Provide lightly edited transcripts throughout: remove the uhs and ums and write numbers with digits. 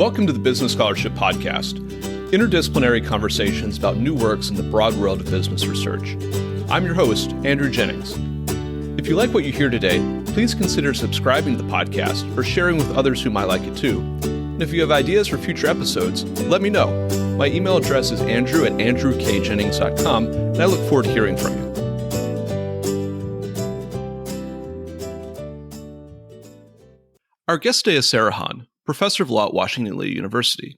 Welcome to the Business Scholarship Podcast, interdisciplinary conversations about new works in the broad world of business research. I'm your host, Andrew Jennings. If you like what you hear today, please consider subscribing to the podcast or sharing with others who might like it too. And if you have ideas for future episodes, let me know. My email address is andrew@andrewkjennings.com, and I look forward to hearing from you. Our guest today is Sarah Haan, professor of law at Washington Lee University.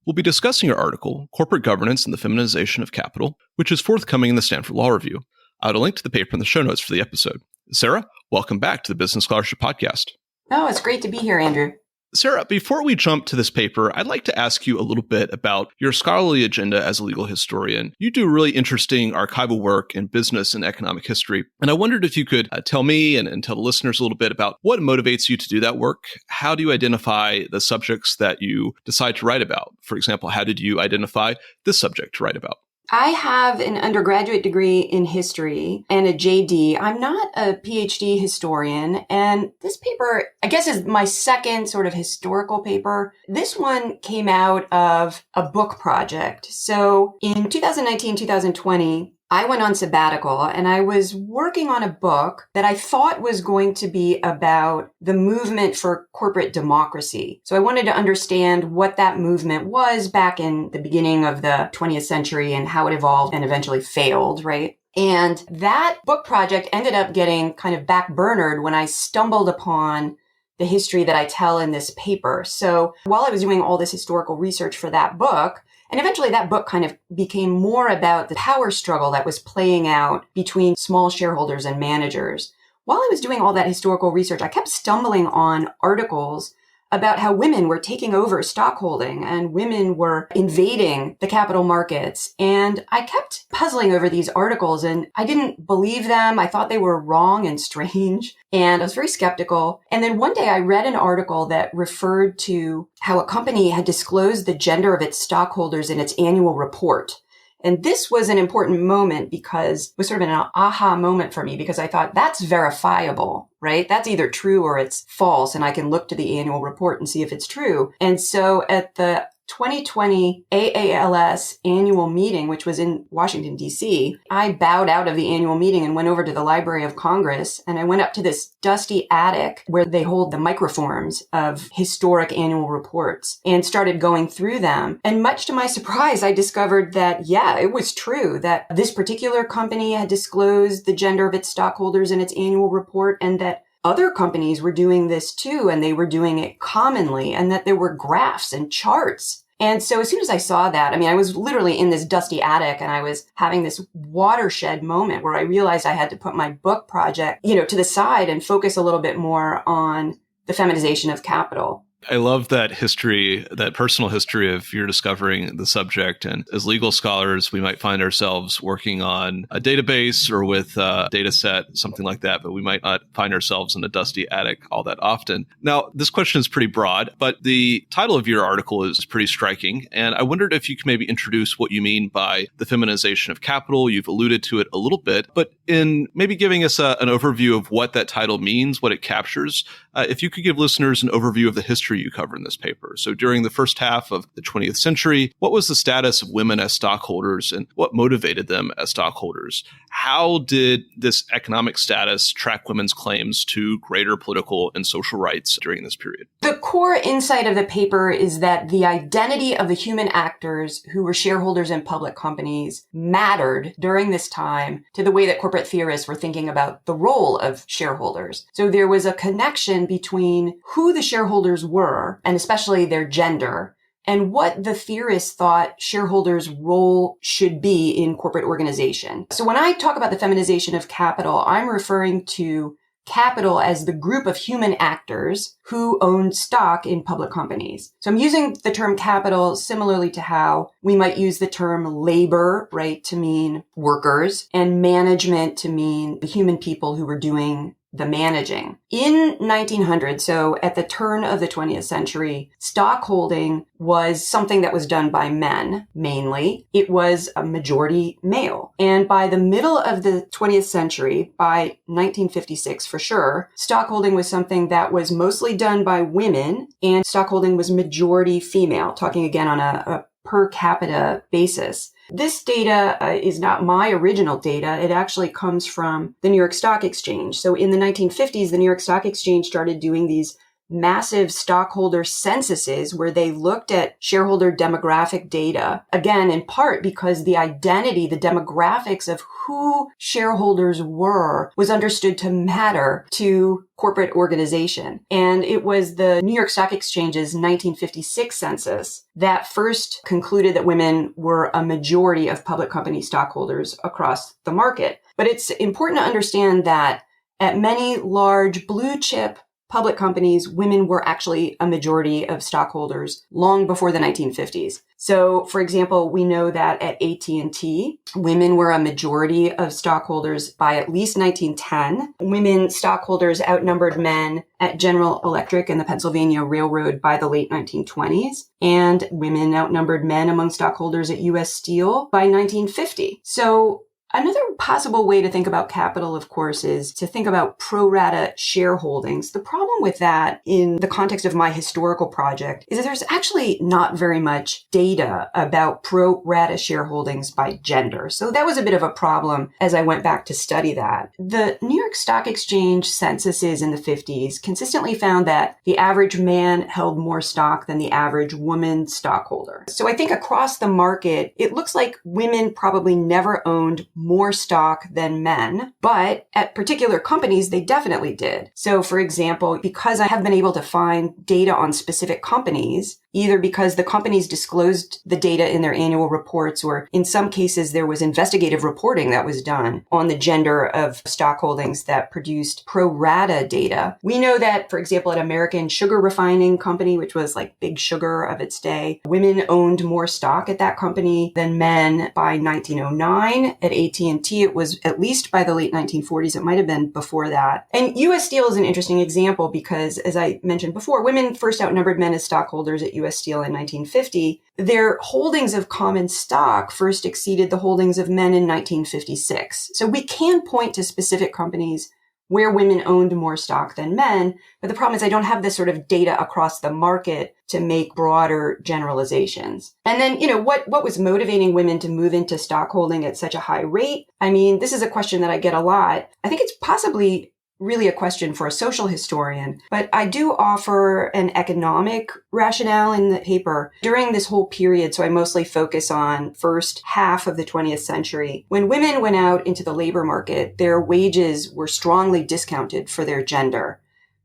We'll be discussing her article, Corporate Governance and the Feminization of Capital, which is forthcoming in the Stanford Law Review. I'll add a link to the paper in the show notes for the episode. Sarah, welcome back to the Business Scholarship Podcast. Oh, it's great to be here, Andrew. Sarah, before we jump to this paper, I'd like to ask you a little bit about your scholarly agenda as a legal historian. You do really interesting archival work in business and economic history, and I wondered if you could tell me and tell the listeners a little bit about what motivates you to do that work. How do you identify the subjects that you decide to write about? For example, how did you identify this subject to write about? I have an undergraduate degree in history and a JD. I'm not a PhD historian, and this paper, I guess, is my second sort of historical paper. This one came out of a book project. So in 2019, 2020, I went on sabbatical and I was working on a book that I thought was going to be about the movement for corporate democracy. So I wanted to understand what that movement was back in the beginning of the 20th century and how it evolved and eventually failed, right? And that book project ended up getting kind of backburnered when I stumbled upon the history that I tell in this paper. So while I was doing all this historical research for that book, and eventually that book kind of became more about the power struggle that was playing out between small shareholders and managers. While I was doing all that historical research, I kept stumbling on articles about how women were taking over stockholding and women were invading the capital markets. And I kept puzzling over these articles and I didn't believe them. I thought they were wrong and strange. And I was very skeptical. And then one day I read an article that referred to how a company had disclosed the gender of its stockholders in its annual report. And this was an important moment because it was sort of an aha moment for me because I thought that's verifiable, right? That's either true or it's false. And I can look to the annual report and see if it's true. And so at the 2020 AALS annual meeting, which was in Washington, D.C., I bowed out of the annual meeting and went over to the Library of Congress. And I went up to this dusty attic where they hold the microforms of historic annual reports and started going through them. And much to my surprise, I discovered that, yeah, it was true that this particular company had disclosed the gender of its stockholders in its annual report and that other companies were doing this too, and they were doing it commonly, and that there were graphs and charts. And so as soon as I saw that, I was literally in this dusty attic and I was having this watershed moment where I realized I had to put my book project, to the side and focus a little bit more on the feminization of capital. I love that history, that personal history of your discovering the subject. And as legal scholars, we might find ourselves working on a database or with a data set, something like that, but we might not find ourselves in a dusty attic all that often. Now, this question is pretty broad, but the title of your article is pretty striking. And I wondered if you could maybe introduce what you mean by the feminization of capital. You've alluded to it a little bit, but in maybe giving us an overview of what that title means, what it captures, if you could give listeners an overview of the history you cover in this paper. So during the first half of the 20th century, what was the status of women as stockholders and what motivated them as stockholders? How did this economic status track women's claims to greater political and social rights during this period? The core insight of the paper is that the identity of the human actors who were shareholders in public companies mattered during this time to the way that corporate theorists were thinking about the role of shareholders. So there was a connection between who the shareholders were, and especially their gender, and what the theorists thought shareholders' role should be in corporate organization. So when I talk about the feminization of capital, I'm referring to capital as the group of human actors who own stock in public companies. So I'm using the term capital similarly to how we might use the term labor, right, to mean workers, and management to mean the human people who were doing the managing. In 1900, so at the turn of the 20th century, stockholding was something that was done by men, mainly. It was a majority male. And by the middle of the 20th century, by 1956 for sure, stockholding was something that was mostly done by women, and stockholding was majority female, talking again on a per capita basis. This data is not my original data. It actually comes from the New York Stock Exchange. So in the 1950s, the New York Stock Exchange started doing these massive stockholder censuses where they looked at shareholder demographic data, again, in part because the identity, the demographics of who shareholders were was understood to matter to corporate organization. And it was the New York Stock Exchange's 1956 census that first concluded that women were a majority of public company stockholders across the market. But it's important to understand that at many large blue chip public companies, women were actually a majority of stockholders long before the 1950s. So, for example, we know that at AT&T, women were a majority of stockholders by at least 1910. Women stockholders outnumbered men at General Electric and the Pennsylvania Railroad by the late 1920s. And women outnumbered men among stockholders at U.S. Steel by 1950. So, another possible way to think about capital, of course, is to think about pro rata shareholdings. The problem with that in the context of my historical project is that there's actually not very much data about pro rata shareholdings by gender. So that was a bit of a problem as I went back to study that. The New York Stock Exchange censuses in the 50s consistently found that the average man held more stock than the average woman stockholder. So I think across the market, it looks like women probably never owned more stock than men, but at particular companies, they definitely did. So for example, because I have been able to find data on specific companies, either because the companies disclosed the data in their annual reports, or in some cases, there was investigative reporting that was done on the gender of stockholdings that produced pro rata data. We know that, for example, at American Sugar Refining Company, which was like Big Sugar of its day, women owned more stock at that company than men by 1909. At AT&T, it was at least by the late 1940s. It might have been before that. And U.S. Steel is an interesting example because, as I mentioned before, women first outnumbered men as stockholders at U.S. Steel in 1950. Their holdings of common stock first exceeded the holdings of men in 1956. So we can point to specific companies where women owned more stock than men. But the problem is I don't have this sort of data across the market to make broader generalizations. And then, what was motivating women to move into stockholding at such a high rate? I mean, this is a question that I get a lot. I think it's possibly really a question for a social historian, but I do offer an economic rationale in the paper during this whole period. So I mostly focus on first half of the 20th century. When women went out into the labor market, their wages were strongly discounted for their gender.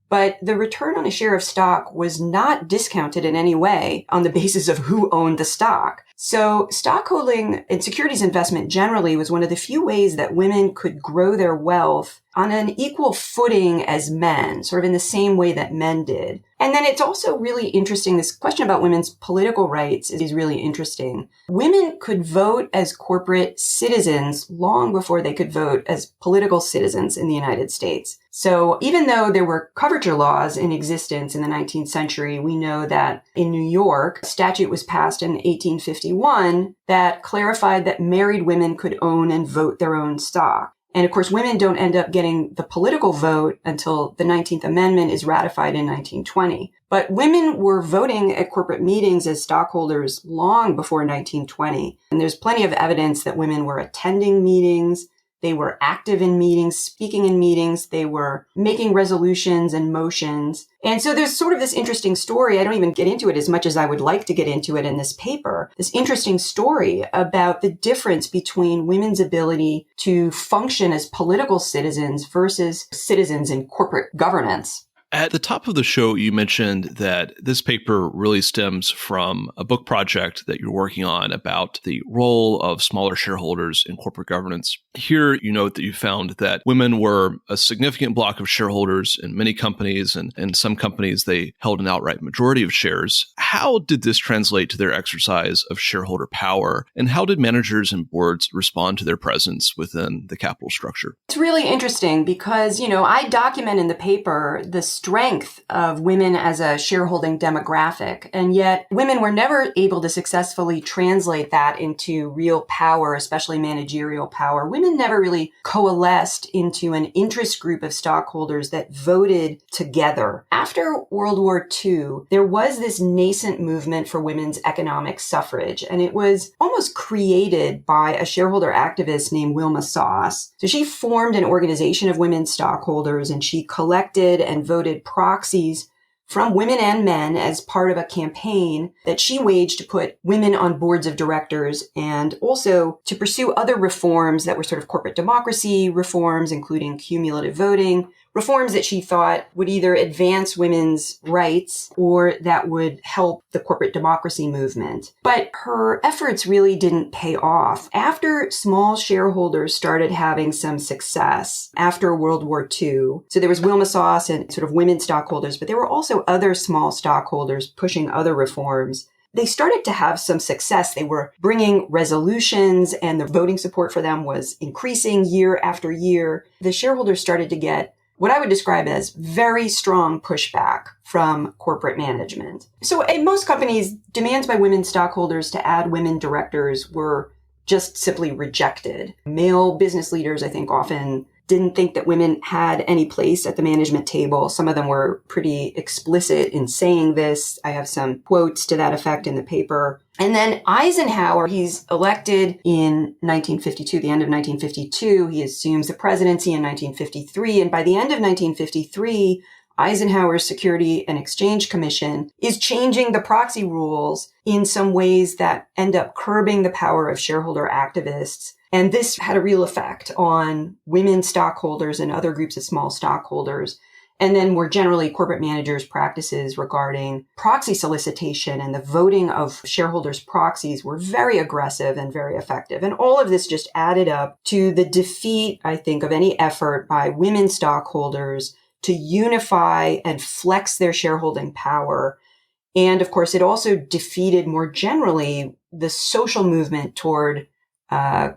But the return on a share of stock was not discounted in any way on the basis of who owned the stock. So stockholding and securities investment generally was one of the few ways that women could grow their wealth on an equal footing as men, sort of in the same way that men did. And then it's also really interesting, this question about women's political rights is really interesting. Women could vote as corporate citizens long before they could vote as political citizens in the United States. So even though there were coverture laws in existence in the 19th century, we know that in New York, a statute was passed in 1851 that clarified that married women could own and vote their own stock. And of course, women don't end up getting the political vote until the 19th Amendment is ratified in 1920. But women were voting at corporate meetings as stockholders long before 1920. And there's plenty of evidence that women were attending meetings. They were active in meetings, speaking in meetings. They were making resolutions and motions. And so there's sort of this interesting story. I don't even get into it as much as I would like to get into it in this paper. This interesting story about the difference between women's ability to function as political citizens versus citizens in corporate governance. At the top of the show, you mentioned that this paper really stems from a book project that you're working on about the role of smaller shareholders in corporate governance. Here, you note that you found that women were a significant block of shareholders in many companies, and in some companies, they held an outright majority of shares. How did this translate to their exercise of shareholder power? And how did managers and boards respond to their presence within the capital structure? It's really interesting because, I document in the paper the strength of women as a shareholding demographic, and yet women were never able to successfully translate that into real power, especially managerial power. Women never really coalesced into an interest group of stockholders that voted together. After World War II, there was this nascent movement for women's economic suffrage, and it was almost created by a shareholder activist named Wilma Sauce. So she formed an organization of women stockholders, and she collected and voted proxies from women and men as part of a campaign that she waged to put women on boards of directors and also to pursue other reforms that were sort of corporate democracy reforms, including cumulative voting, reforms that she thought would either advance women's rights or that would help the corporate democracy movement. But her efforts really didn't pay off. After small shareholders started having some success after World War II, so there was Wilma Sauce and sort of women stockholders, but there were also other small stockholders pushing other reforms. They started to have some success. They were bringing resolutions and the voting support for them was increasing year after year. The shareholders started to get what I would describe as very strong pushback from corporate management. So in most companies, demands by women stockholders to add women directors were just simply rejected. Male business leaders, I think, often didn't think that women had any place at the management table. Some of them were pretty explicit in saying this. I have some quotes to that effect in the paper. And then Eisenhower, he's elected in 1952, the end of 1952. He assumes the presidency in 1953. And by the end of 1953, Eisenhower's Security and Exchange Commission is changing the proxy rules in some ways that end up curbing the power of shareholder activists. And this had a real effect on women stockholders and other groups of small stockholders. And then more generally, corporate managers' practices regarding proxy solicitation and the voting of shareholders' proxies were very aggressive and very effective. And all of this just added up to the defeat, I think, of any effort by women stockholders to unify and flex their shareholding power. And of course, it also defeated more generally the social movement toward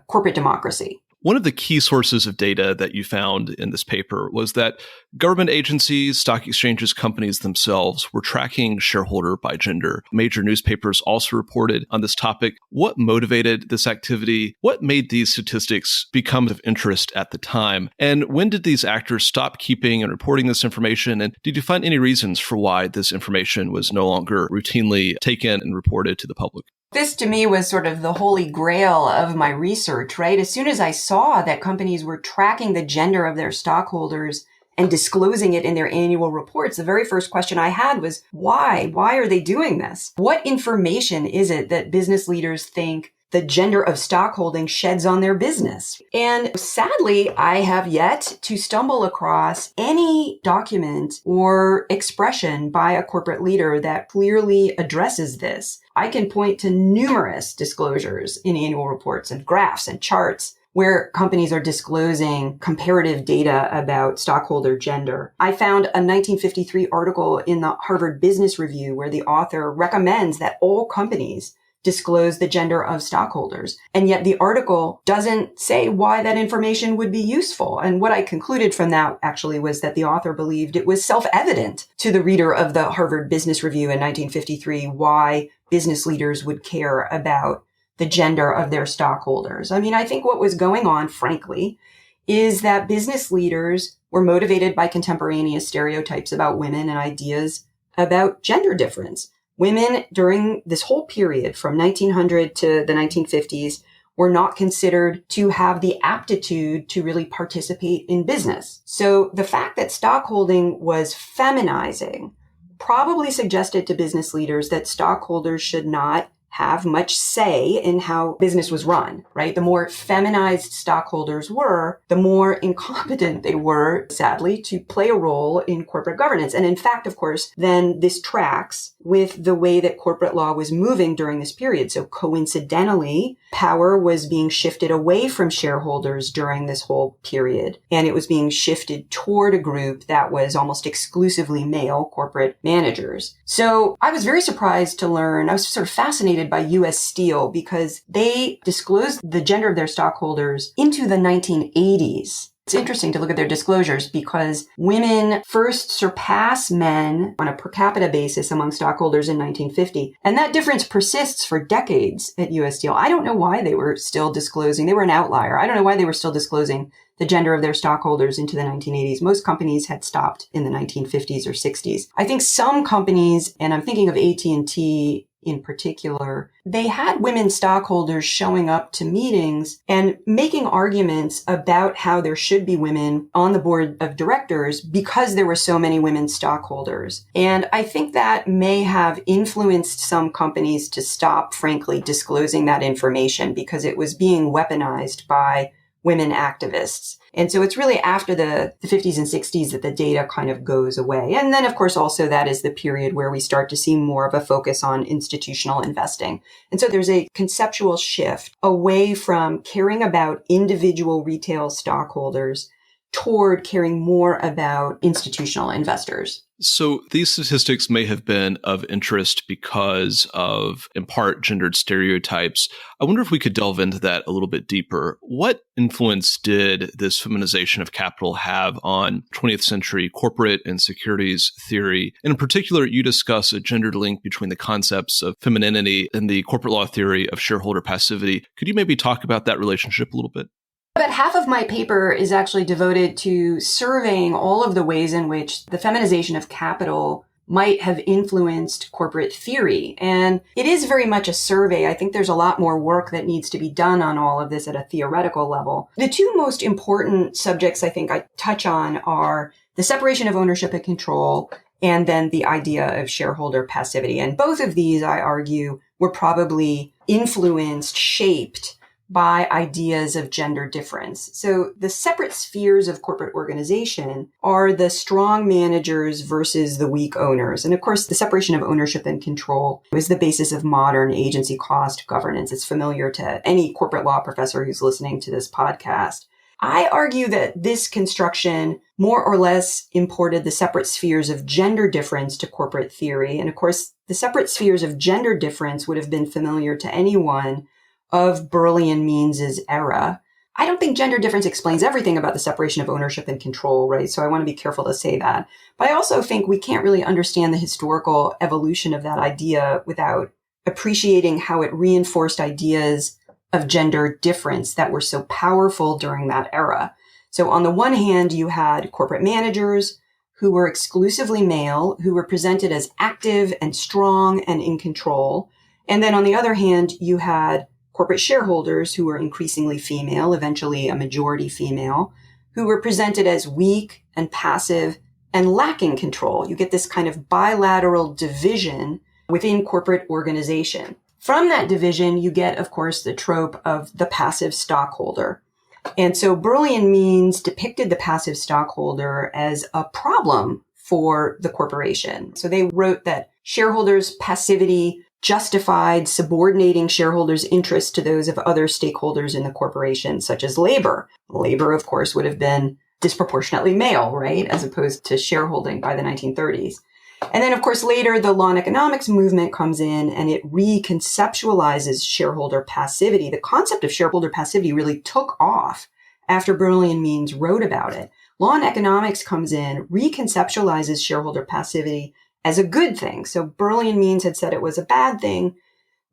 corporate democracy. One of the key sources of data that you found in this paper was that government agencies, stock exchanges, companies themselves were tracking shareholder by gender. Major newspapers also reported on this topic. What motivated this activity? What made these statistics become of interest at the time? And when did these actors stop keeping and reporting this information? And did you find any reasons for why this information was no longer routinely taken and reported to the public? This to me was sort of the holy grail of my research, right? As soon as I saw that companies were tracking the gender of their stockholders and disclosing it in their annual reports, the very first question I had was, why? Why are they doing this? What information is it that business leaders think the gender of stockholding sheds on their business? And sadly, I have yet to stumble across any document or expression by a corporate leader that clearly addresses this. I can point to numerous disclosures in annual reports and graphs and charts where companies are disclosing comparative data about stockholder gender. I found a 1953 article in the Harvard Business Review where the author recommends that all companies disclose the gender of stockholders. And yet the article doesn't say why that information would be useful. And what I concluded from that actually was that the author believed it was self-evident to the reader of the Harvard Business Review in 1953 why business leaders would care about the gender of their stockholders. I mean, I think what was going on, frankly, is that business leaders were motivated by contemporaneous stereotypes about women and ideas about gender difference. Women during this whole period from 1900 to the 1950s were not considered to have the aptitude to really participate in business. So the fact that stockholding was feminizing probably suggested to business leaders that stockholders should not have much say in how business was run, right? The more feminized stockholders were, the more incompetent they were, sadly, to play a role in corporate governance. And in fact, of course, then this tracks with the way that corporate law was moving during this period. So coincidentally, power was being shifted away from shareholders during this whole period. And it was being shifted toward a group that was almost exclusively male corporate managers. So I was very surprised to learn, I was sort of fascinated by U.S. Steel because they disclosed the gender of their stockholders into the 1980s. It's interesting to look at their disclosures because women first surpass men on a per capita basis among stockholders in 1950. And that difference persists for decades at U.S. Steel. I don't know why they were still disclosing. They were an outlier. I don't know why they were still disclosing the gender of their stockholders into the 1980s. Most companies had stopped in the 1950s or 60s. I think some companies, and I'm thinking of AT&T in particular, they had women stockholders showing up to meetings and making arguments about how there should be women on the board of directors because there were so many women stockholders. And I think that may have influenced some companies to stop, frankly, disclosing that information because it was being weaponized by women activists. And so it's really after the 50s and 60s that the data kind of goes away. And then, of course, also that is the period where we start to see more of a focus on institutional investing. And so there's a conceptual shift away from caring about individual retail stockholders toward caring more about institutional investors. So these statistics may have been of interest because of, in part, gendered stereotypes. I wonder if we could delve into that a little bit deeper. What influence did this feminization of capital have on 20th century corporate and securities theory? And in particular, you discuss a gendered link between the concepts of femininity and the corporate law theory of shareholder passivity. Could you maybe talk about that relationship a little bit? About half of my paper is actually devoted to surveying all of the ways in which the feminization of capital might have influenced corporate theory. And it is very much a survey. I think there's a lot more work that needs to be done on all of this at a theoretical level. The two most important subjects I think I touch on are the separation of ownership and control, and then the idea of shareholder passivity. And both of these, I argue, were probably influenced, shaped by ideas of gender difference. So the separate spheres of corporate organization are the strong managers versus the weak owners. And of course, the separation of ownership and control is the basis of modern agency cost governance. It's familiar to any corporate law professor who's listening to this podcast. I argue that this construction more or less imported the separate spheres of gender difference to corporate theory. And of course, the separate spheres of gender difference would have been familiar to anyone of Burleigh Means's era. I don't think gender difference explains everything about the separation of ownership and control, right? So I want to be careful to say that. But I also think we can't really understand the historical evolution of that idea without appreciating how it reinforced ideas of gender difference that were so powerful during that era. So on the one hand, you had corporate managers who were exclusively male, who were presented as active and strong and in control. And then on the other hand, you had corporate shareholders who were increasingly female, eventually a majority female, who were presented as weak and passive and lacking control. You get this kind of bilateral division within corporate organization. From that division, you get, of course, the trope of the passive stockholder. And so Burleigh Means depicted the passive stockholder as a problem for the corporation. So they wrote that shareholders' passivity justified subordinating shareholders' interests to those of other stakeholders in the corporation, such as labor. Labor, of course, would have been disproportionately male, right, as opposed to shareholding by the 1930s. And then, of course, later, the law and economics movement comes in and it reconceptualizes shareholder passivity. The concept of shareholder passivity really took off after Burleigh Means wrote about it. Law and economics comes in, reconceptualizes shareholder passivity as a good thing. So Burleigh Means had said it was a bad thing.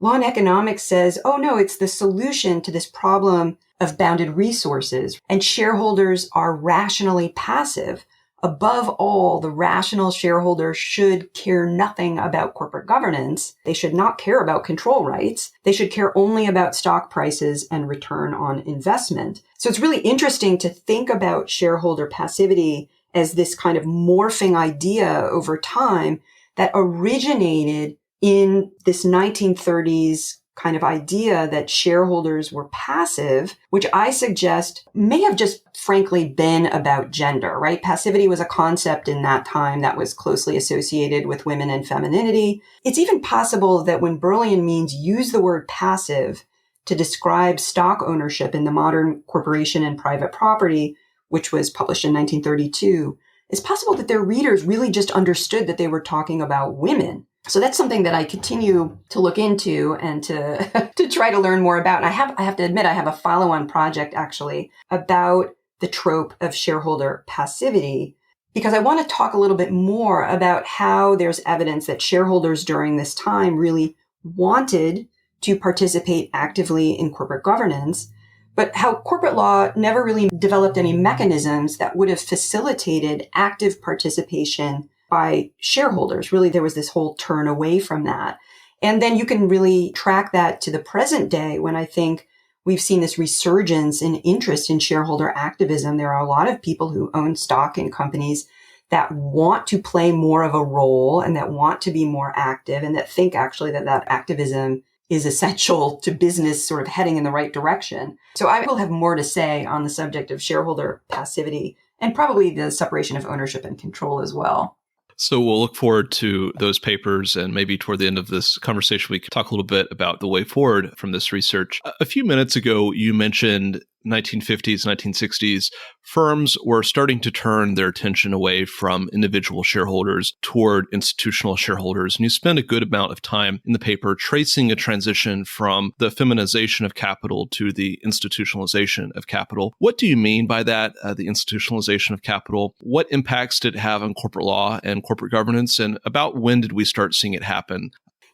Law and economics says, oh no, it's the solution to this problem of bounded resources. And shareholders are rationally passive. Above all, the rational shareholder should care nothing about corporate governance. They should not care about control rights. They should care only about stock prices and return on investment. So it's really interesting to think about shareholder passivity as this kind of morphing idea over time that originated in this 1930s kind of idea that shareholders were passive, which I suggest may have just frankly been about gender, right? Passivity was a concept in that time that was closely associated with women and femininity. It's even possible that when Burley and Means use the word passive to describe stock ownership in the modern corporation and private property, which was published in 1932, it's possible that their readers really just understood that they were talking about women. So that's something that I continue to look into and to to try to learn more about. And I have to admit, I have a follow-on project actually about the trope of shareholder passivity, because I want to talk a little bit more about how there's evidence that shareholders during this time really wanted to participate actively in corporate governance, but how corporate law never really developed any mechanisms that would have facilitated active participation by shareholders. Really, there was this whole turn away from that. And then you can really track that to the present day when I think we've seen this resurgence in interest in shareholder activism. There are a lot of people who own stock in companies that want to play more of a role and that want to be more active and that think actually that activism is essential to business sort of heading in the right direction. So I will have more to say on the subject of shareholder passivity and probably the separation of ownership and control as well. So we'll look forward to those papers, and maybe toward the end of this conversation, we can talk a little bit about the way forward from this research. A few minutes ago, you mentioned 1950s, 1960s, firms were starting to turn their attention away from individual shareholders toward institutional shareholders. And you spend a good amount of time in the paper tracing a transition from the feminization of capital to the institutionalization of capital. What do you mean by that, the institutionalization of capital? What impacts did it have on corporate law and corporate governance? And about when did we start seeing it happen?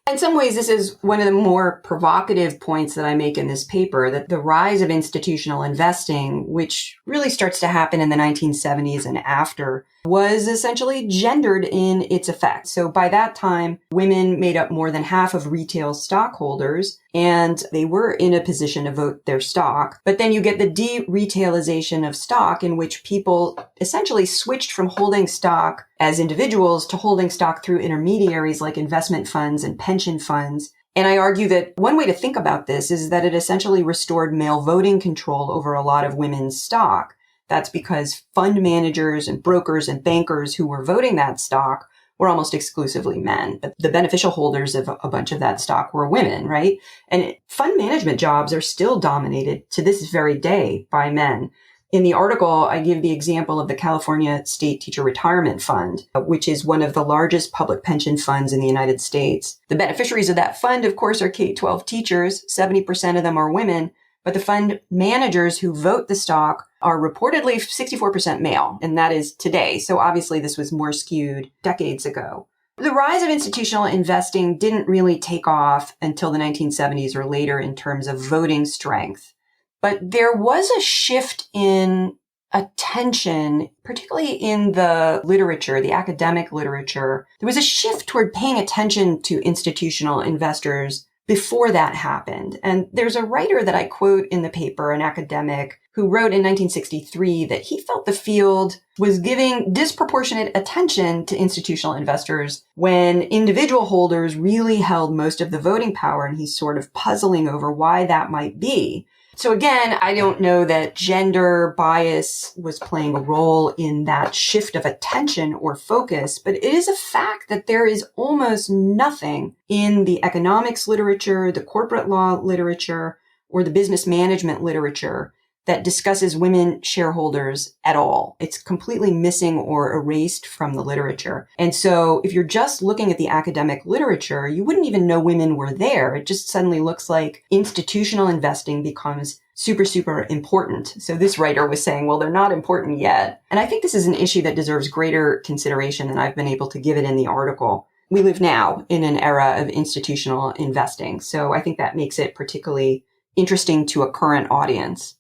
In some ways, this is one of the more provocative points that I make in this paper, that the rise of institutional investing, which really starts to happen in the 1970s and after, was essentially gendered in its effect. So by that time, women made up more than half of retail stockholders, and they were in a position to vote their stock. But then you get the de-retailization of stock, in which people essentially switched from holding stock as individuals to holding stock through intermediaries like investment funds and pension funds. And I argue that one way to think about this is that it essentially restored male voting control over a lot of women's stock. That's because fund managers and brokers and bankers who were voting that stock were almost exclusively men. But the beneficial holders of a bunch of that stock were women, right? And fund management jobs are still dominated to this very day by men. In the article, I give the example of the California State Teacher Retirement Fund, which is one of the largest public pension funds in the United States. The beneficiaries of that fund, of course, are K-12 teachers. 70% of them are women. But the fund managers who vote the stock are reportedly 64% male, and that is today. So obviously this was more skewed decades ago. The rise of institutional investing didn't really take off until the 1970s or later in terms of voting strength. But there was a shift in attention, particularly in the literature, the academic literature. There was a shift toward paying attention to institutional investors before that happened. And there's a writer that I quote in the paper, an academic, who wrote in 1963 that he felt the field was giving disproportionate attention to institutional investors when individual holders really held most of the voting power, and he's sort of puzzling over why that might be. So again, I don't know that gender bias was playing a role in that shift of attention or focus, but it is a fact that there is almost nothing in the economics literature, the corporate law literature, or the business management literature that discusses women shareholders at all. It's completely missing or erased from the literature. And so if you're just looking at the academic literature, you wouldn't even know women were there. It just suddenly looks like institutional investing becomes super, super important. So this writer was saying, well, they're not important yet. And I think this is an issue that deserves greater consideration than I've been able to give it in the article. We live now in an era of institutional investing. So I think that makes it particularly interesting to a current audience.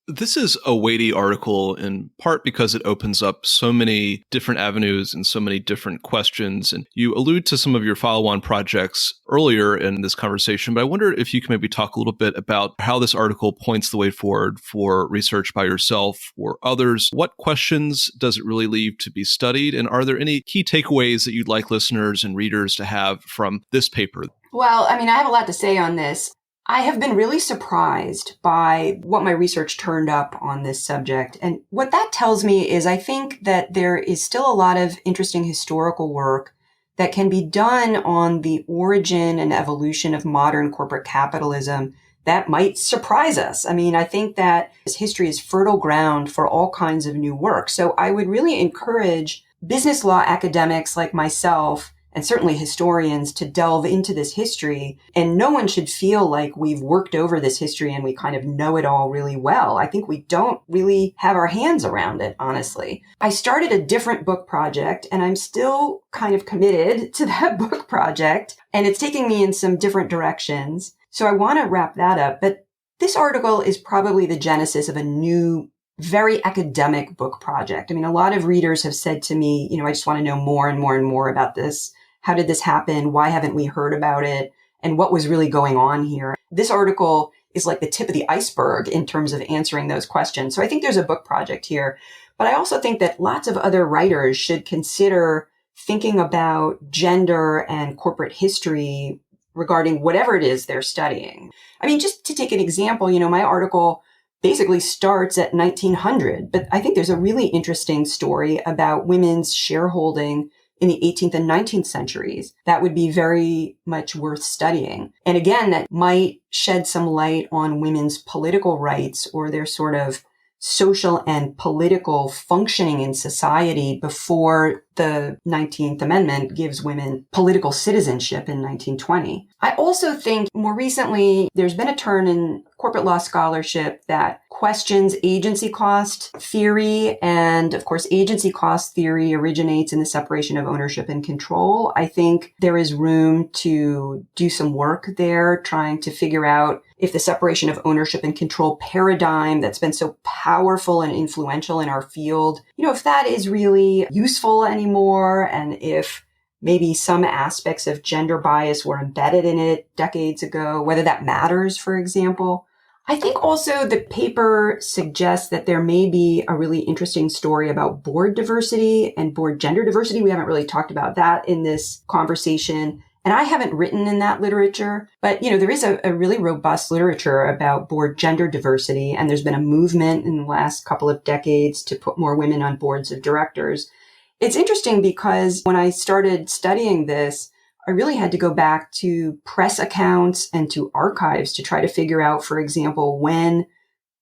This is a weighty article in part because it opens up so many different avenues and so many different questions. And you allude to some of your follow-on projects earlier in this conversation, but I wonder if you can maybe talk a little bit about how this article points the way forward for research by yourself or others. What questions does it really leave to be studied? And are there any key takeaways that you'd like listeners and readers to have from this paper? Well, I have a lot to say on this. I have been really surprised by what my research turned up on this subject. And what that tells me is I think that there is still a lot of interesting historical work that can be done on the origin and evolution of modern corporate capitalism that might surprise us. I think that this history is fertile ground for all kinds of new work. So I would really encourage business law academics like myself and certainly historians to delve into this history. And no one should feel like we've worked over this history and we kind of know it all really well. I think we don't really have our hands around it, honestly. I started a different book project and I'm still kind of committed to that book project. And it's taking me in some different directions. So I want to wrap that up. But this article is probably the genesis of a new, very academic book project. A lot of readers have said to me, I just want to know more and more and more about this. How did this happen? Why haven't we heard about it? And what was really going on here? This article is like the tip of the iceberg in terms of answering those questions. So I think there's a book project here. But I also think that lots of other writers should consider thinking about gender and corporate history regarding whatever it is they're studying. Just to take an example, my article basically starts at 1900, but I think there's a really interesting story about women's shareholding in the 18th and 19th centuries that would be very much worth studying. And again, that might shed some light on women's political rights or their sort of social and political functioning in society before the 19th Amendment gives women political citizenship in 1920. I also think more recently, there's been a turn in corporate law scholarship that questions agency cost theory. And of course, agency cost theory originates in the separation of ownership and control. I think there is room to do some work there, trying to figure out if the separation of ownership and control paradigm that's been so powerful and influential in our field, if that is really useful anymore, and if maybe some aspects of gender bias were embedded in it decades ago, whether that matters, for example. I think also the paper suggests that there may be a really interesting story about board diversity and board gender diversity. We haven't really talked about that in this conversation. And I haven't written in that literature, but, there is a really robust literature about board gender diversity. And there's been a movement in the last couple of decades to put more women on boards of directors. It's interesting because when I started studying this, I really had to go back to press accounts and to archives to try to figure out, for example, when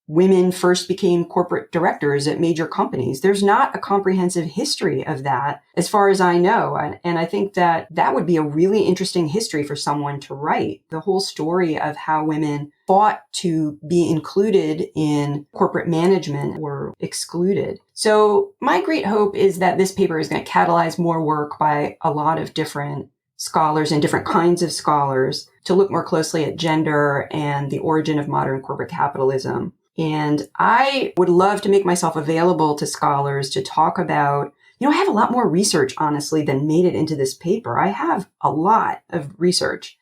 women first became corporate directors at major companies. There's not a comprehensive history of that, as far as I know. And I think that that would be a really interesting history for someone to write. The whole story of how women fought to be included in corporate management or excluded. So my great hope is that this paper is going to catalyze more work by a lot of different scholars and different kinds of scholars to look more closely at gender and the origin of modern corporate capitalism. And I would love to make myself available to scholars to talk about, I have a lot more research, honestly, than made it into this paper. I have a lot of research.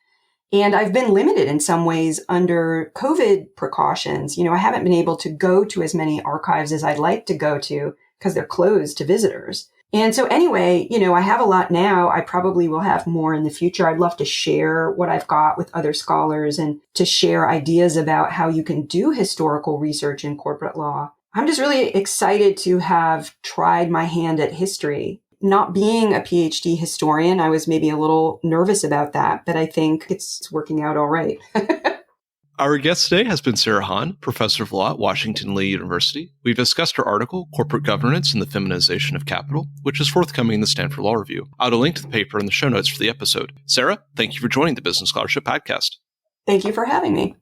And I've been limited in some ways under COVID precautions. I haven't been able to go to as many archives as I'd like to go to because they're closed to visitors. And so anyway, I have a lot now. I probably will have more in the future. I'd love to share what I've got with other scholars and to share ideas about how you can do historical research in corporate law. I'm just really excited to have tried my hand at history. Not being a PhD historian, I was maybe a little nervous about that, but I think it's working out all right. Our guest today has been Sarah Haan, professor of law at Washington Lee University. We've discussed her article, Corporate Governance and the Feminization of Capital, which is forthcoming in the Stanford Law Review. I'll add a link to the paper in the show notes for the episode. Sarah, thank you for joining the Business Scholarship Podcast. Thank you for having me.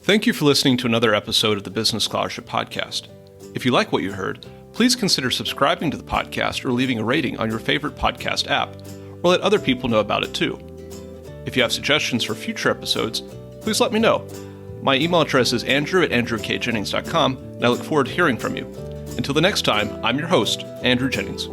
Thank you for listening to another episode of the Business Scholarship Podcast. If you like what you heard, please consider subscribing to the podcast or leaving a rating on your favorite podcast app, or let other people know about it too. If you have suggestions for future episodes, please let me know. My email address is andrew@andrewkjennings.com, and I look forward to hearing from you. Until the next time, I'm your host, Andrew Jennings.